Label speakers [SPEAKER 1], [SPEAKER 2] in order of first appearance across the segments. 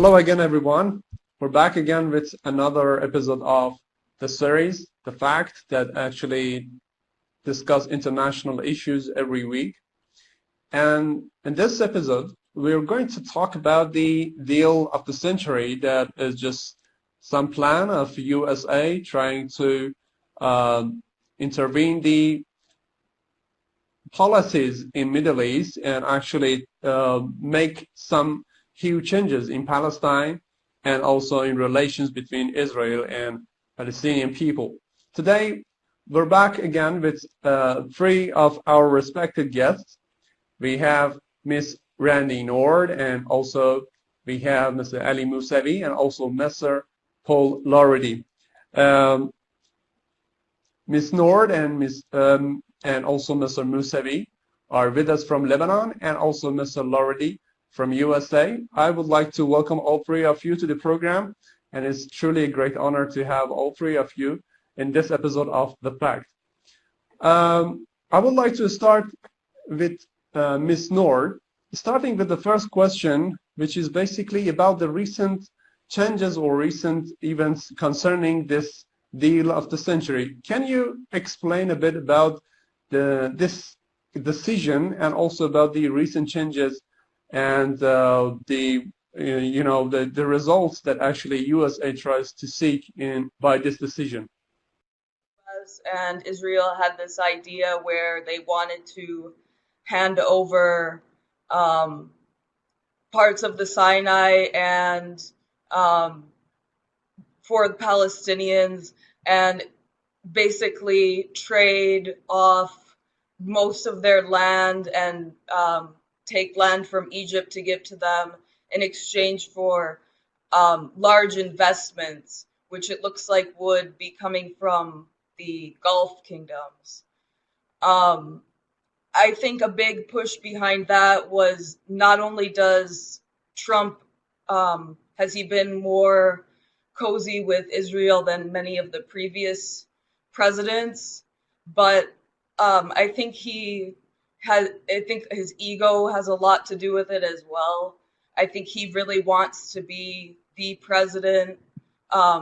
[SPEAKER 1] Hello again, everyone. We're back again with another episode of the series, The Fact, that actually discuss international issues every week. And in this episode, we're going to talk about the deal of the century that is just some plan of USA trying to intervene the policies in Middle East and actually make some huge changes in Palestine and also in relations between Israel and Palestinian people. Today, we're back again with three of our respected guests. We have Ms. Randi Nord, and also we have Mr. Ali Musawi, and also Mr. Paul Larudee. Ms. Nord and also Mr. Musawi are with us from Lebanon, and also Mr. Larudee from USA. I would like to welcome all three of you to the program, and it's truly a great honor to have all three of you in this episode of The Fact. I would like to start with Ms. Nord, starting with the first question, which is basically about the recent changes or recent events concerning this deal of the century. Can you explain a bit about this decision and also about the recent changes and the results that actually USA tries to seek by this decision?
[SPEAKER 2] US and Israel had this idea where they wanted to hand over parts of the Sinai and for the Palestinians, and basically trade off most of their land and take land from Egypt to give to them in exchange for large investments, which it looks like would be coming from the Gulf kingdoms. I think a big push behind that was not only does Trump, has he been more cozy with Israel than many of the previous presidents, but I think his ego has a lot to do with it as well. I think he really wants to be the president.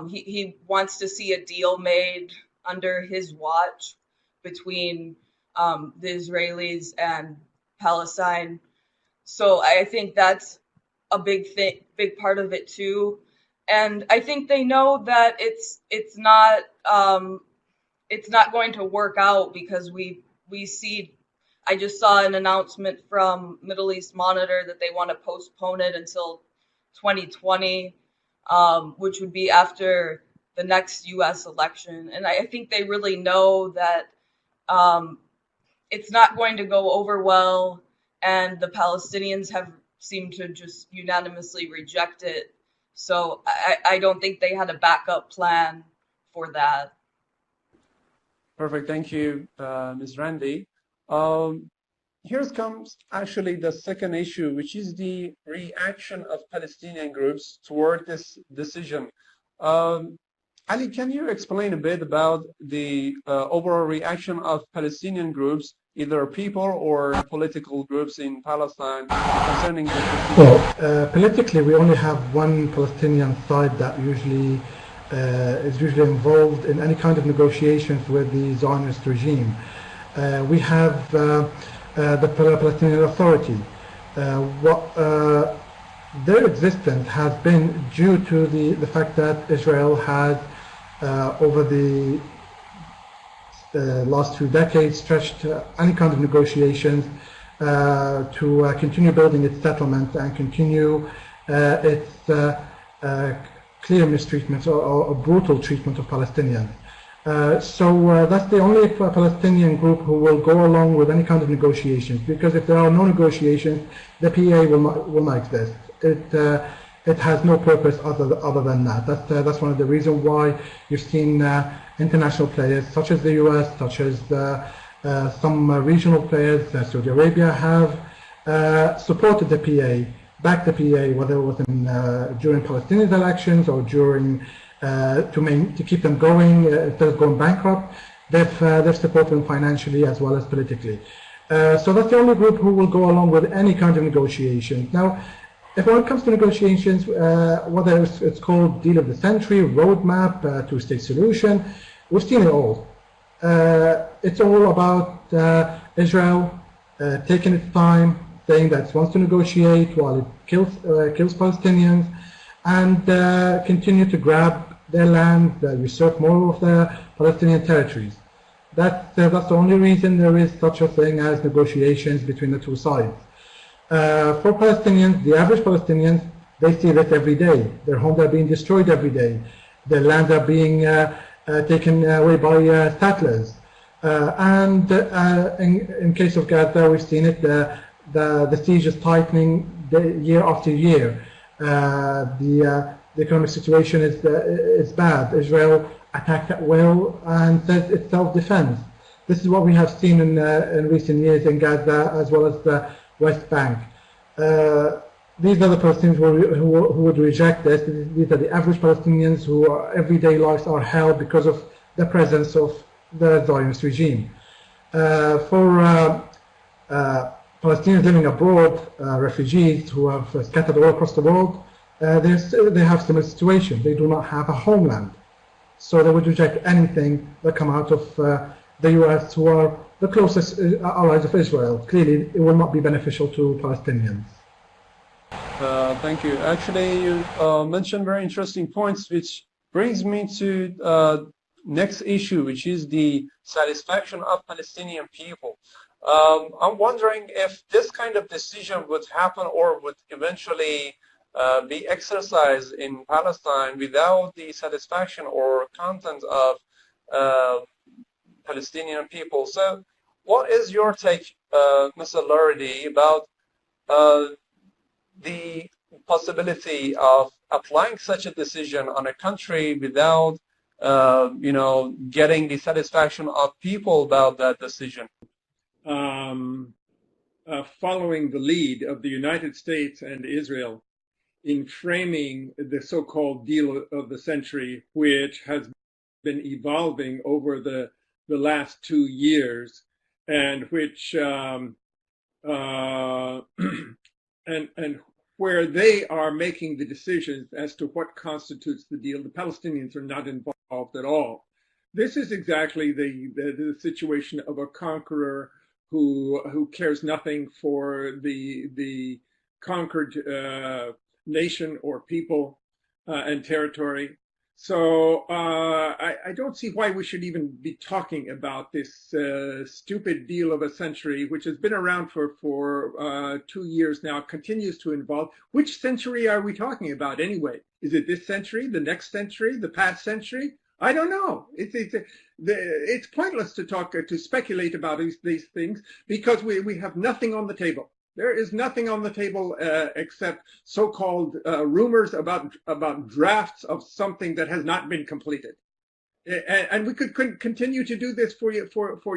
[SPEAKER 2] He wants to see a deal made under his watch between the Israelis and Palestine. So I think that's a big part of it too. And I think they know that it's not going to work out, because we see, I just saw an announcement from Middle East Monitor that they want to postpone it until 2020, which would be after the next US election. And I think they really know that it's not going to go over well, and the Palestinians have seemed to just unanimously reject it. So I don't think they had a backup plan for that.
[SPEAKER 1] Perfect. Thank you, Ms. Randi. Here comes actually the second issue, which is the reaction of Palestinian groups toward this decision. Ali, can you explain a bit about the overall reaction of Palestinian groups, either people or political groups in Palestine, concerning this decision?
[SPEAKER 3] Well, politically, we only have one Palestinian side that usually is usually involved in any kind of negotiations with the Zionist regime. We have the Palestinian Authority. Their existence has been due to the fact that Israel had, over the last 2 decades, stretched any kind of negotiations to continue building its settlement and continue its clear mistreatment or brutal treatment of Palestinians. So that's the only Palestinian group who will go along with any kind of negotiations, because if there are no negotiations, the PA will not exist. It has no purpose other than that. That's one of the reasons why you've seen international players such as the US, such as some regional players, Saudi Arabia, have supported the PA, backed the PA, whether it was during Palestinian elections or during to keep them going instead of going bankrupt. They've supported them financially as well as politically. So that's the only group who will go along with any kind of negotiation. Now, if when it comes to negotiations, whether it's called deal of the century, roadmap, two-state solution, we've seen it all. It's all about Israel taking its time, saying that it wants to negotiate while it kills Palestinians, and continue to grab their land, usurp more of the Palestinian territories. That's the only reason there is such a thing as negotiations between the two sides. For Palestinians, the average Palestinians, they see this every day. Their homes are being destroyed every day. Their lands are being taken away by settlers. And in case of Gaza, we've seen it. The siege is tightening year after year. The economic situation is bad. Israel attacked at will and says it's self-defense. This is what we have seen in recent years in Gaza as well as the West Bank. These are the Palestinians who would reject this. These are the average Palestinians whose everyday lives are held because of the presence of the Zionist regime. For Palestinians living abroad, refugees who have scattered all across the world, they have similar situation. They do not have a homeland. So they would reject anything that come out of the US, who are the closest allies of Israel. Clearly, it will not be beneficial to Palestinians.
[SPEAKER 1] Thank you. Actually, you mentioned very interesting points, which brings me to next issue, which is the satisfaction of Palestinian people. I'm wondering if this kind of decision would happen or would eventually be exercised in Palestine without the satisfaction or content of Palestinian people. So what is your take, Mr. Larudee, about the possibility of applying such a decision on a country without getting the satisfaction of people about that decision?
[SPEAKER 4] Following the lead of the United States and Israel in framing the so-called deal of the century, which has been evolving over the last 2 years, and which and where they are making the decisions as to what constitutes the deal. The Palestinians are not involved at all. This is exactly the situation of a conqueror who cares nothing for the conquered nation or people and territory. So I don't see why we should even be talking about this stupid deal of a century, which has been around for 2 years now, continues to evolve. Which century are we talking about anyway? Is it this century, the next century, the past century? I don't know. It's pointless to speculate about these things because we have nothing on the table. There is nothing on the table except so-called rumors about drafts of something that has not been completed, and we could continue to do this for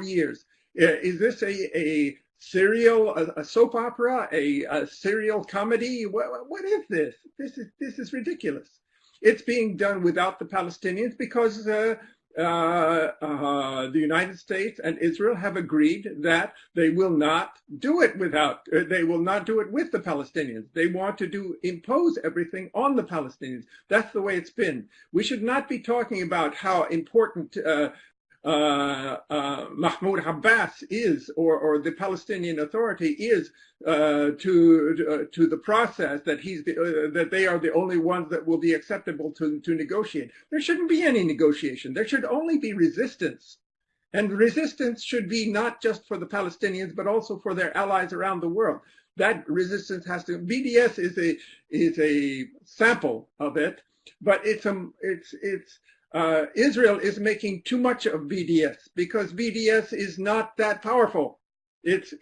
[SPEAKER 4] years. Is this a serial, a soap opera, a serial comedy? What is this? This is ridiculous. It's being done without the Palestinians because the United States and Israel have agreed that they will not do it with the Palestinians. They want to impose everything on the Palestinians. That's the way it's been. We should not be talking about how important Mahmoud Abbas is, or the Palestinian Authority is to the process, that they are the only ones that will be acceptable to negotiate. There shouldn't be any negotiation. There should only be resistance, and resistance should be not just for the Palestinians but also for their allies around the world. That resistance has to. BDS is a sample of it, but Israel is making too much of BDS because BDS is not that powerful. It's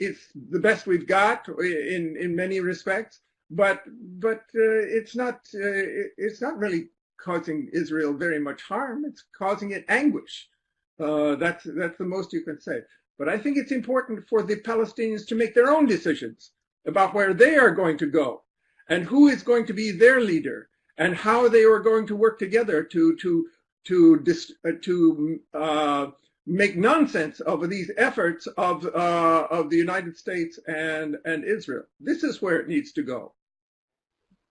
[SPEAKER 4] the best we've got in many respects, but it's not really causing Israel very much harm. It's causing it anguish. That's the most you can say. But I think it's important for the Palestinians to make their own decisions about where they are going to go and who is going to be their leader and how they are going to work together to make nonsense of these efforts of the United States and Israel. This is where it needs to go.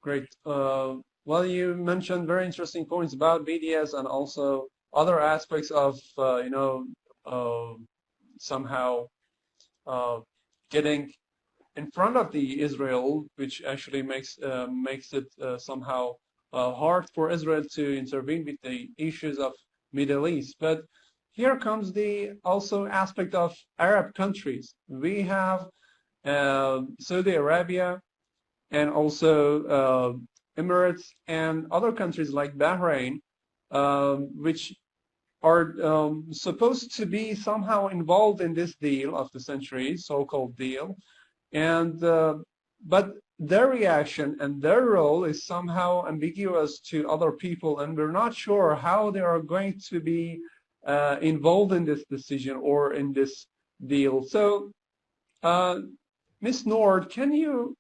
[SPEAKER 1] Great. Well, you mentioned very interesting points about BDS and also other aspects of, somehow getting in front of the Israel, which actually makes it somehow hard for Israel to intervene with the issues of Middle East. But here comes the also aspect of Arab countries. We have Saudi Arabia and also Emirates and other countries like Bahrain, which are supposed to be somehow involved in this deal of the century, so-called deal, and but their reaction and their role is somehow ambiguous to other people, and we're not sure how they are going to be involved in this decision or in this deal. So, Ms. Nord, can you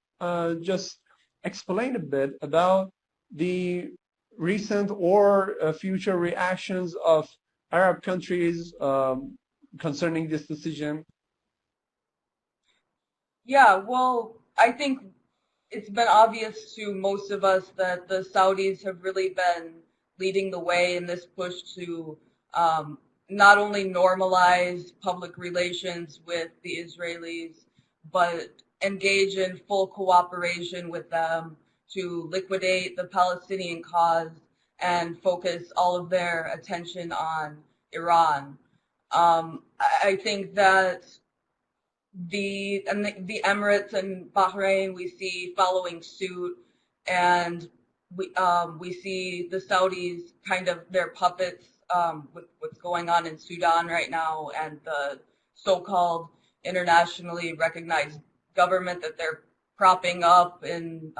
[SPEAKER 1] just explain a bit about the recent or future reactions of Arab countries concerning this decision?
[SPEAKER 2] Yeah, well, I think it's been obvious to most of us that the Saudis have really been leading the way in this push to not only normalize public relations with the Israelis, but engage in full cooperation with them to liquidate the Palestinian cause and focus all of their attention on Iran. I think that the Emirates and Bahrain we see following suit, and we see the Saudis kind of their puppets with what's going on in Sudan right now and the so-called internationally recognized government that they're propping up in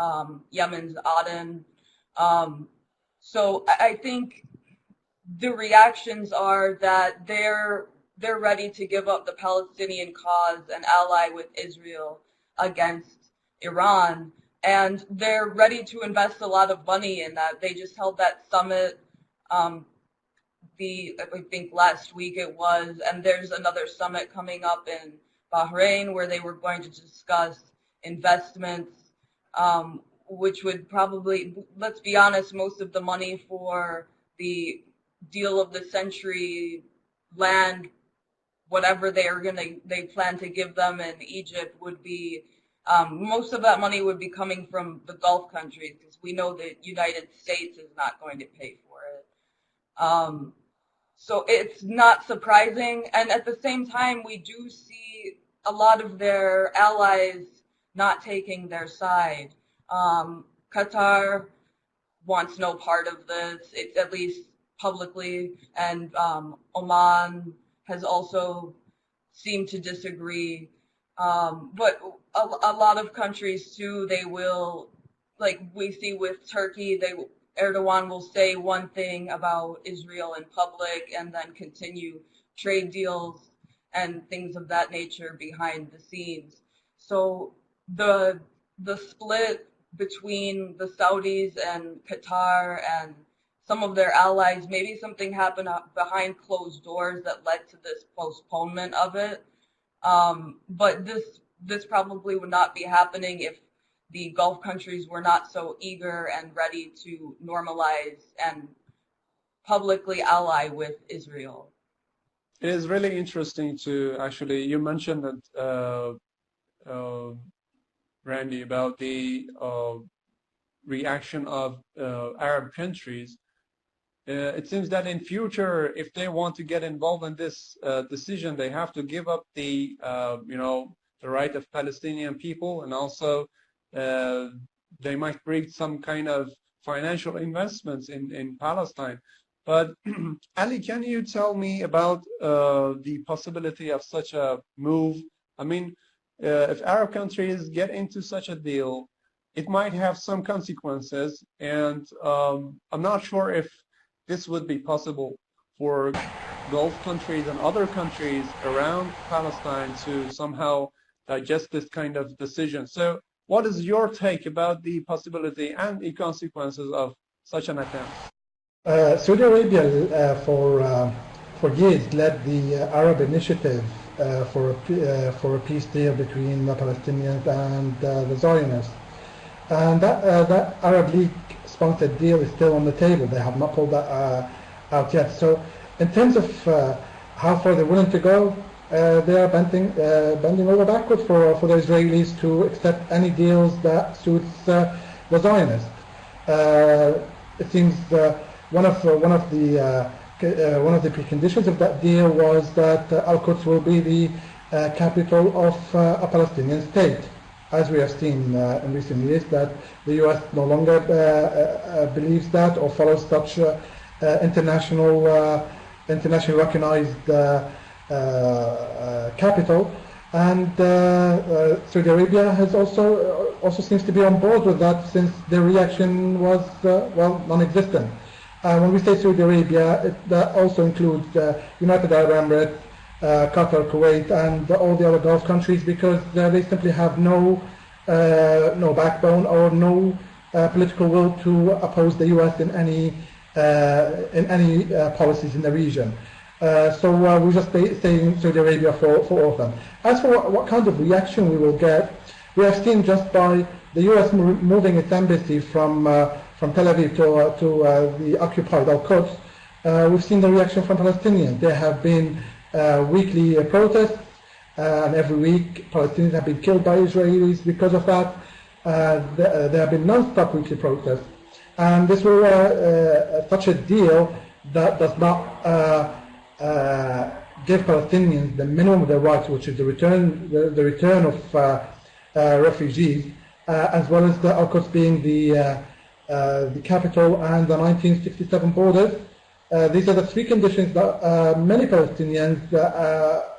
[SPEAKER 2] Yemen's Aden. So I think the reactions are that they're ready to give up the Palestinian cause and ally with Israel against Iran, and they're ready to invest a lot of money in that. They just held that summit, I think last week it was, and there's another summit coming up in Bahrain where they were going to discuss investments, which would probably, let's be honest, most of the money for the deal of the century land, whatever they plan to give them in Egypt, would be most of that money would be coming from the Gulf countries, because we know the United States is not going to pay for it. So it's not surprising, and at the same time, we do see a lot of their allies not taking their side. Qatar wants no part of this, at least publicly, and Oman has also seemed to disagree. But a lot of countries too, they will, like we see with Turkey, Erdogan will say one thing about Israel in public and then continue trade deals and things of that nature behind the scenes. So the split between the Saudis and Qatar and some of their allies, maybe something happened behind closed doors that led to this postponement of it. But this probably would not be happening if the Gulf countries were not so eager and ready to normalize and publicly ally with Israel.
[SPEAKER 1] It is really interesting to actually, you mentioned that, Randy, about the reaction of Arab countries. It seems that in future, if they want to get involved in this decision, they have to give up the right of Palestinian people, and also they might bring some kind of financial investments in Palestine. But Ali, can you tell me about the possibility of such a move? I mean, if Arab countries get into such a deal, it might have some consequences, and I'm not sure if this would be possible for Gulf countries and other countries around Palestine to somehow digest this kind of decision. So what is your take about the possibility and the consequences of such an attempt?
[SPEAKER 3] Saudi Arabia for years led the Arab initiative for a peace deal between the Palestinians and the Zionists. And that Arab League-sponsored deal is still on the table. They have not pulled that out yet. So in terms of how far they're willing to go, they are bending over backwards for the Israelis to accept any deals that suits the Zionists. It seems one of the preconditions of that deal was that Al-Quds will be the capital of a Palestinian state, as we have seen in recent years, that the U.S. no longer believes that or follows such internationally recognized capital. And Saudi Arabia has also seems to be on board with that, since their reaction was non-existent. When we say Saudi Arabia, that also includes United Arab Emirates, Qatar, Kuwait, and all the other Gulf countries, because they simply have no backbone or no political will to oppose the U.S. in any policies in the region. So we just say Saudi Arabia for all of them. As for what kind of reaction we will get, we have seen just by the U.S. moving its embassy from Tel Aviv to the occupied Al-Quds, we've seen the reaction from Palestinians. There have been weekly protests, and every week Palestinians have been killed by Israelis because of that. There have been non-stop weekly protests. And this will such a deal that does not give Palestinians the minimum of their rights, which is the return of refugees, as well as the Al-Quds being the capital and the 1967 borders. These are the three conditions that many Palestinians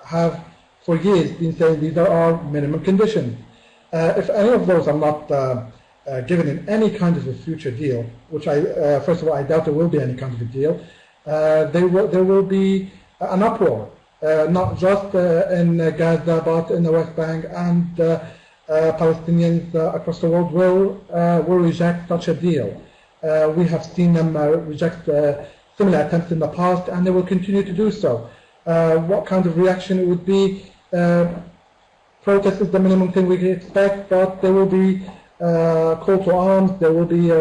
[SPEAKER 3] have for years been saying these are our minimum conditions. If any of those are not given in any kind of a future deal, which first of all, I doubt there will be any kind of a deal, there will be an uproar, not just in Gaza, but in the West Bank, and Palestinians across the world will reject such a deal. We have seen them reject similar attempts in the past, and they will continue to do so. What kind of reaction it would be? Protest is the minimum thing we can expect, but there will be call to arms. There will be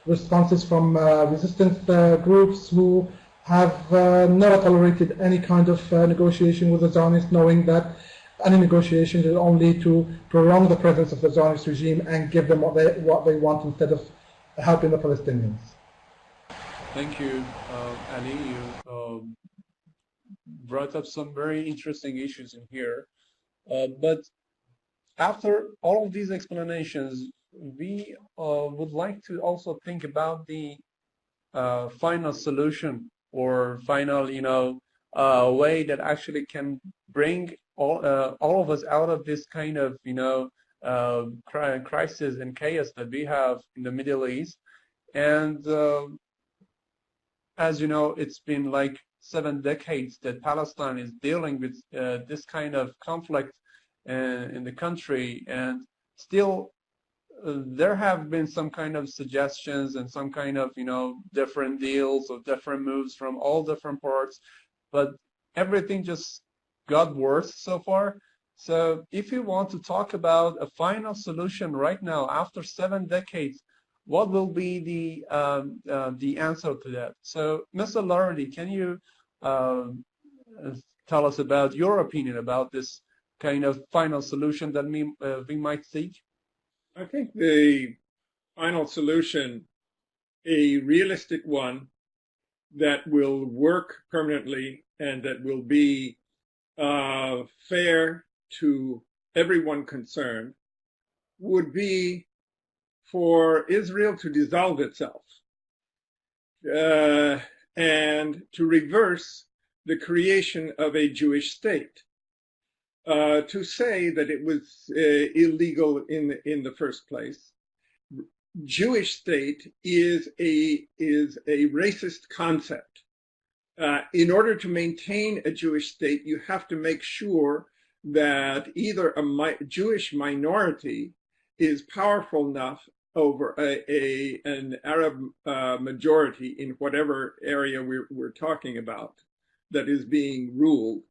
[SPEAKER 3] responses from resistance groups who have never tolerated any kind of negotiation with the Zionists, knowing that any negotiation is only to prolong the presence of the Zionist regime and give them what they want instead of helping the Palestinians.
[SPEAKER 1] Thank you, Ali. You brought up some very interesting issues in here. But after all of these explanations, we would like to also think about the final solution, or final, way that actually can bring all of us out of this kind of, crisis and chaos that we have in the Middle East. And as you know, it's been like 7 decades that Palestine is dealing with this kind of conflict in the country, and still there have been some kind of suggestions and some kind of different deals or different moves from all different parts, but everything just got worse so far. So if you want to talk about a final solution right now after 7 decades, what will be the answer to that? So Mr. Larudee, can you tell us about your opinion about this kind of final solution that we might seek?
[SPEAKER 4] I think the final solution, a realistic one that will work permanently and that will be fair to everyone concerned, would be for Israel to dissolve itself and to reverse the creation of a Jewish state. To say that it was illegal in the first place. Jewish state is a racist concept. In order to maintain a Jewish state, you have to make sure that either a Jewish minority is powerful enough over an Arab majority in whatever area we're talking about that is being ruled,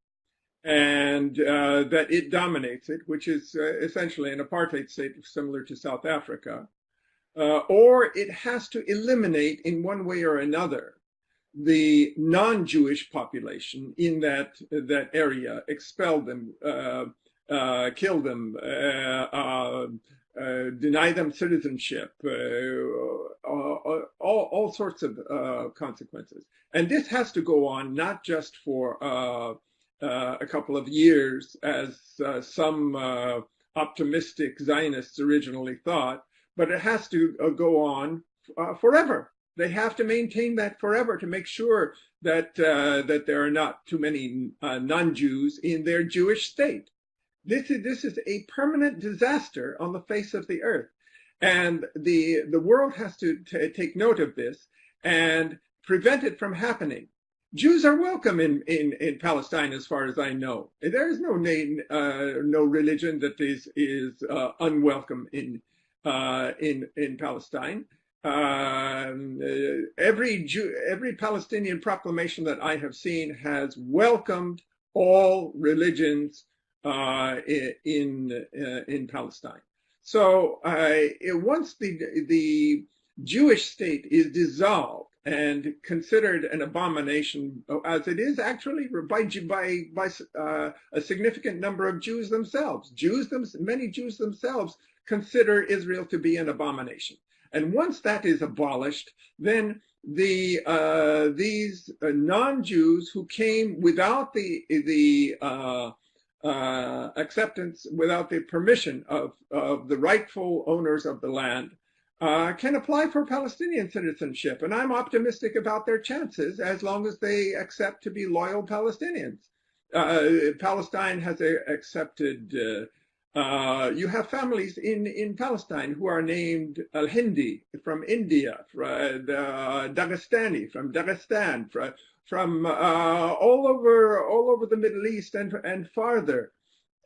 [SPEAKER 4] and that it dominates it, which is essentially an apartheid state similar to South Africa, or it has to eliminate in one way or another the non-Jewish population in that area, expel them, kill them, deny them citizenship, all sorts of consequences. And this has to go on not just for a couple of years, as some optimistic Zionists originally thought, but it has to go on forever. They have to maintain that forever to make sure that that there are not too many non-Jews in their Jewish state. This is a permanent disaster on the face of the earth, and the world has to take note of this and prevent it from happening. Jews are welcome in Palestine, as far as I know. There is no religion that is unwelcome in Palestine. Every Palestinian proclamation that I have seen has welcomed all religions in Palestine. So once the Jewish state is dissolved and considered an abomination, as it is actually by a significant number of Jews themselves, many Jews themselves consider Israel to be an abomination. And once that is abolished, then these non-Jews who came without the acceptance, without the permission of the rightful owners of the land, can apply for Palestinian citizenship. And I'm optimistic about their chances as long as they accept to be loyal Palestinians. Palestine has accepted. You have families in Palestine who are named Al-Hindi from India, Dagestani from Dagestan, from all over the Middle East and farther,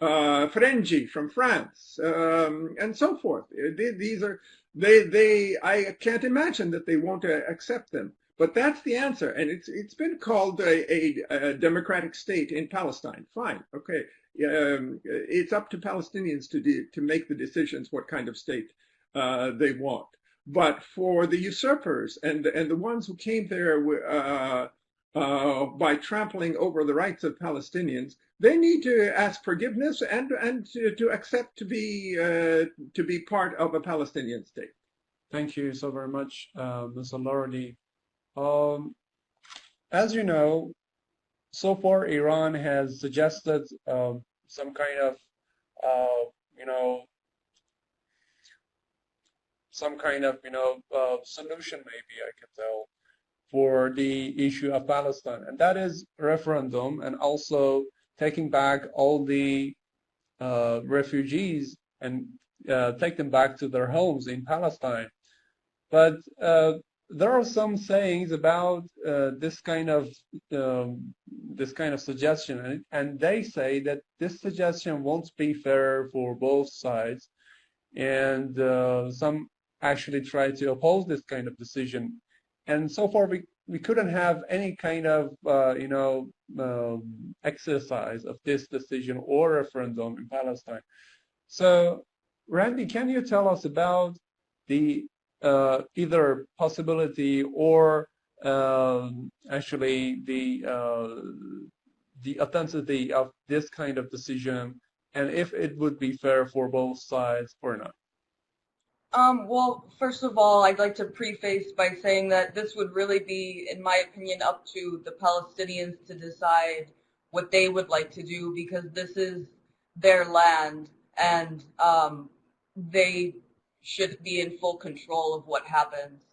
[SPEAKER 4] Ferengi from France, and so forth. These are I can't imagine that they won't accept them. But that's the answer, and it's been called a democratic state in Palestine. Fine, okay. It's up to Palestinians to make the decisions what kind of state they want. But for the usurpers and the ones who came there by trampling over the rights of Palestinians, they need to ask forgiveness and to accept to be part of a Palestinian state.
[SPEAKER 1] Thank you so very much, Mr. Larudee. As you know, so far Iran has suggested some kind of solution, maybe I can tell, for the issue of Palestine, and that is referendum, and also taking back all the refugees and take them back to their homes in Palestine. But there are some sayings about this kind of suggestion, and they say that this suggestion won't be fair for both sides, and some actually try to oppose this kind of decision. And so far, we couldn't have any kind of exercise of this decision or referendum in Palestine. So, Randi, can you tell us about the either possibility or actually the authenticity of this kind of decision, and if it would be fair for both sides or not?
[SPEAKER 2] Well, first of all, I'd like to preface by saying that this would really be, in my opinion, up to the Palestinians to decide what they would like to do, because this is their land, and they should be in full control of what happens.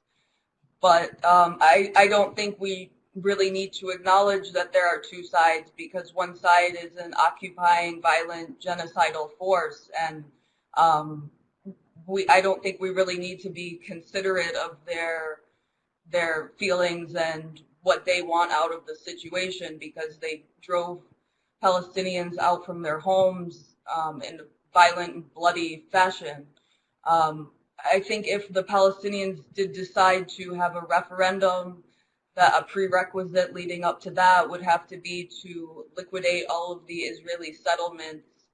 [SPEAKER 2] But I don't think we really need to acknowledge that there are two sides, because one side is an occupying, violent, genocidal force, and I don't think we really need to be considerate of their feelings and what they want out of the situation, because they drove Palestinians out from their homes in a violent and bloody fashion. I think if the Palestinians did decide to have a referendum, that a prerequisite leading up to that would have to be to liquidate all of the Israeli settlements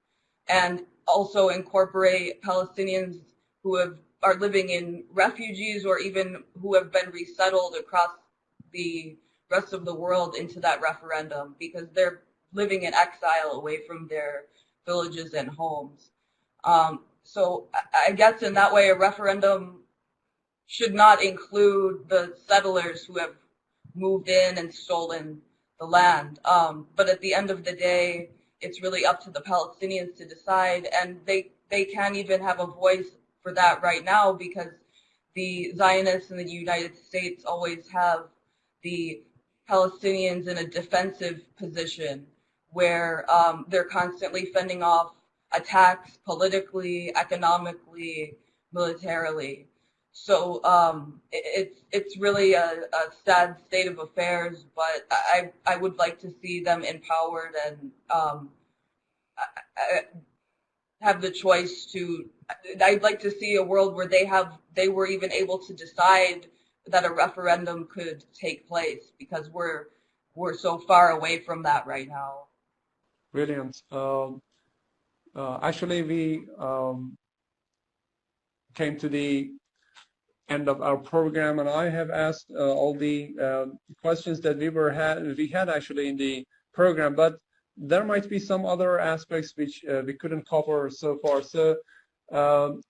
[SPEAKER 2] and also incorporate Palestinians who have are living in refugees or even who have been resettled across the rest of the world into that referendum, because they're living in exile away from their villages and homes. So I guess in that way, a referendum should not include the settlers who have moved in and stolen the land. But at the end of the day, it's really up to the Palestinians to decide, and they can't even have a voice for that right now, because the Zionists in the United States always have the Palestinians in a defensive position where they're constantly fending off attacks politically, economically, militarily. So it's really a sad state of affairs, but I would like to see them empowered and have the choice to. I'd like to see a world where they were even able to decide that a referendum could take place, because we're so far away from that right now.
[SPEAKER 1] Brilliant. Actually, we came to the end of our program, and I have asked all the questions that we had actually in the program, but there might be some other aspects which we couldn't cover so far. So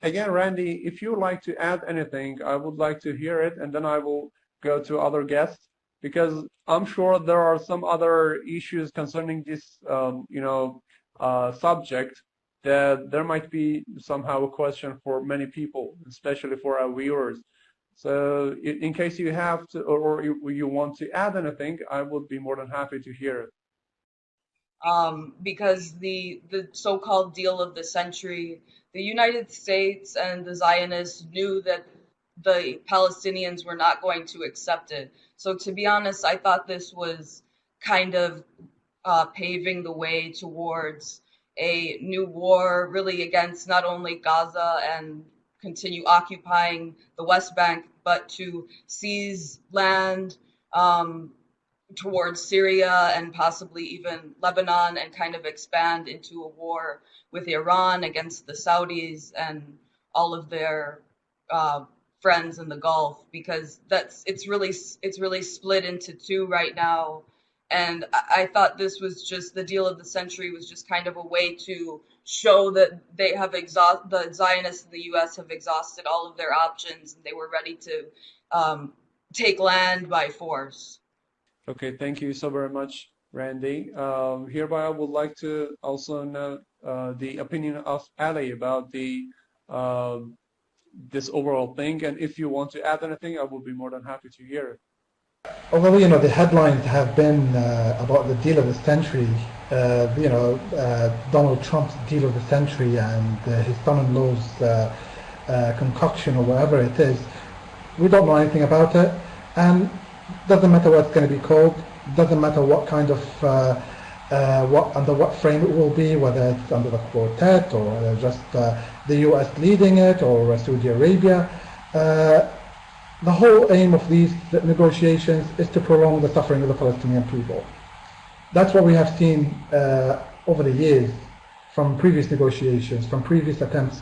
[SPEAKER 1] again, Randi, if you would like to add anything, I would like to hear it, and then I will go to other guests, because I'm sure there are some other issues concerning this subject that there might be somehow a question for many people, especially for our viewers. So in case you have to, or you want to add anything, I would be more than happy to hear it.
[SPEAKER 2] Because the so-called deal of the century, the United States and the Zionists knew that the Palestinians were not going to accept it. So to be honest, I thought this was kind of paving the way towards a new war, really against not only Gaza and continue occupying the West Bank, but to seize land towards Syria and possibly even Lebanon, and kind of expand into a war with Iran against the Saudis and all of their friends in the Gulf, because it's really split into two right now. And I thought this was just the deal of the century, was just kind of a way to show that they have the Zionists in the U.S. have exhausted all of their options, and they were ready to take land by force.
[SPEAKER 1] Okay, thank you so very much, Randi. Hereby, I would like to also know the opinion of Ali about this overall thing, and if you want to add anything, I would be more than happy to hear it.
[SPEAKER 3] Although the headlines have been about the deal of the century, Donald Trump's deal of the century and his son-in-law's concoction or whatever it is, we don't know anything about it, and doesn't matter what it's going to be called, doesn't matter what kind of under what frame it will be, whether it's under the quartet or whether just the U.S. leading it or Saudi Arabia. The whole aim of these negotiations is to prolong the suffering of the Palestinian people. That's what we have seen over the years, from previous negotiations, from previous attempts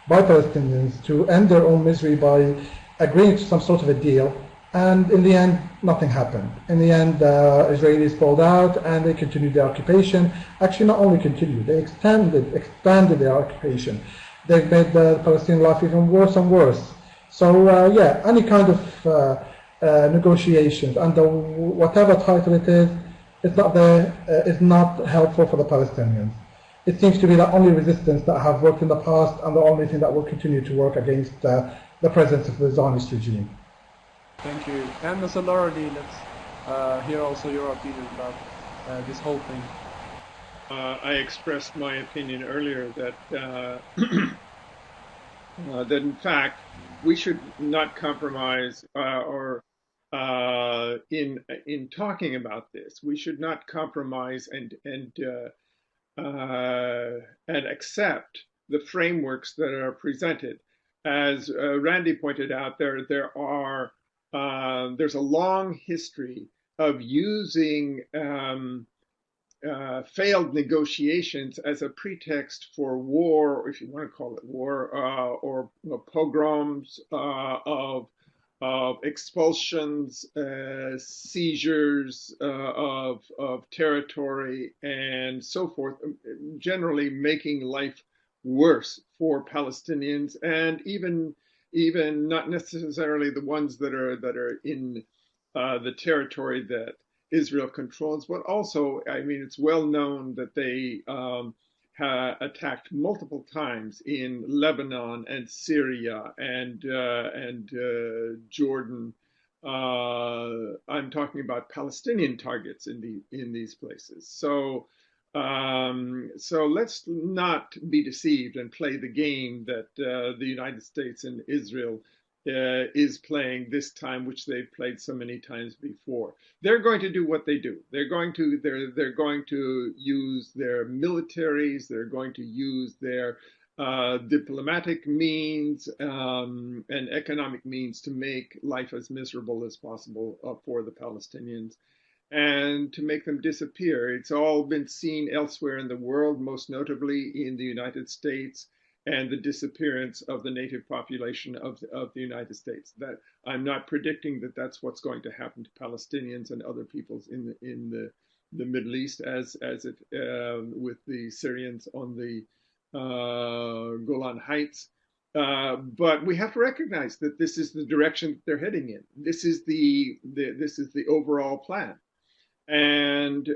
[SPEAKER 3] by Palestinians to end their own misery by agreeing to some sort of a deal, and in the end, nothing happened. In the end, Israelis pulled out and they continued their occupation. Actually, not only continued, they expanded their occupation. They've made the Palestinian life even worse and worse. So any kind of negotiations under whatever title it is not helpful for the Palestinians. It seems to be the only resistance that have worked in the past, and the only thing that will continue to work against the presence of the Zionist regime.
[SPEAKER 1] Thank you. And Mr. Larudee, let's hear also your opinion about this whole thing.
[SPEAKER 4] I expressed my opinion earlier that that in fact we should not compromise in talking about this. We should not compromise and accept the frameworks that are presented. As Randi pointed out, there's a long history of using failed negotiations as a pretext for war, or if you want to call it war, or pogroms, of expulsions, seizures of territory, and so forth, generally making life worse for Palestinians, and even not necessarily the ones that are in the territory that Israel controls, but also, I mean, it's well known that they attacked multiple times in Lebanon and Syria and Jordan. I'm talking about Palestinian targets in these places. So let's not be deceived and play the game that the United States and Israel is playing this time, which they've played so many times before. They're going to do what they do. They're going to use their militaries. They're going to use their diplomatic means and economic means to make life as miserable as possible for the Palestinians, and to make them disappear. It's all been seen elsewhere in the world, most notably in the United States, and the disappearance of the native population of the United States. That I'm not predicting that that's what's going to happen to Palestinians and other peoples in the Middle East, as it with the Syrians on the Golan Heights. But we have to recognize that this is the direction that they're heading in. This is the overall plan. And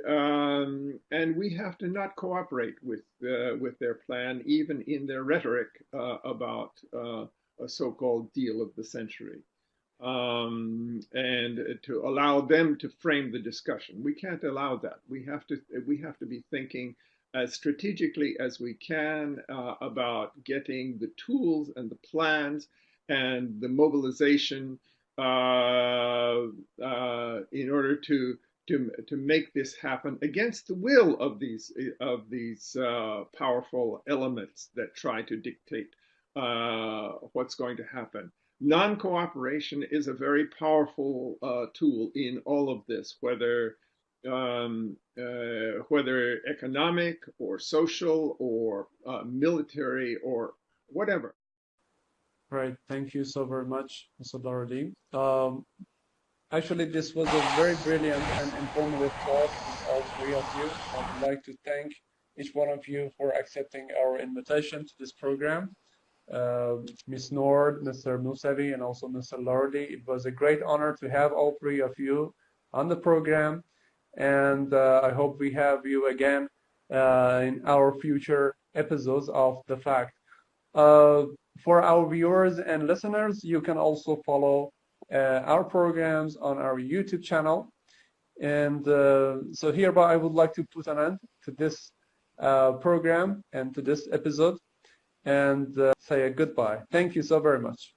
[SPEAKER 4] we have to not cooperate with their plan, even in their rhetoric about a so-called deal of the century, and to allow them to frame the discussion. We can't allow that. We have to be thinking as strategically as we can about getting the tools and the plans and the mobilization in order to make this happen against the will of these powerful elements that try to dictate what's going to happen. Non-cooperation is a very powerful tool in all of this, whether economic or social or military or whatever.
[SPEAKER 1] Right. Thank you so very much, Mr. Larudee. Actually, this was a very brilliant and informative talk with all three of you. I would like to thank each one of you for accepting our invitation to this program. Ms. Nord, Mr. Musawi, and also Mr. Larudee. It was a great honor to have all three of you on the program, and I hope we have you again in our future episodes of The Fact. For our viewers and listeners, you can also follow our programs on our YouTube channel. And so hereby I would like to put an end to this program and to this episode and say a goodbye. Thank you so very much.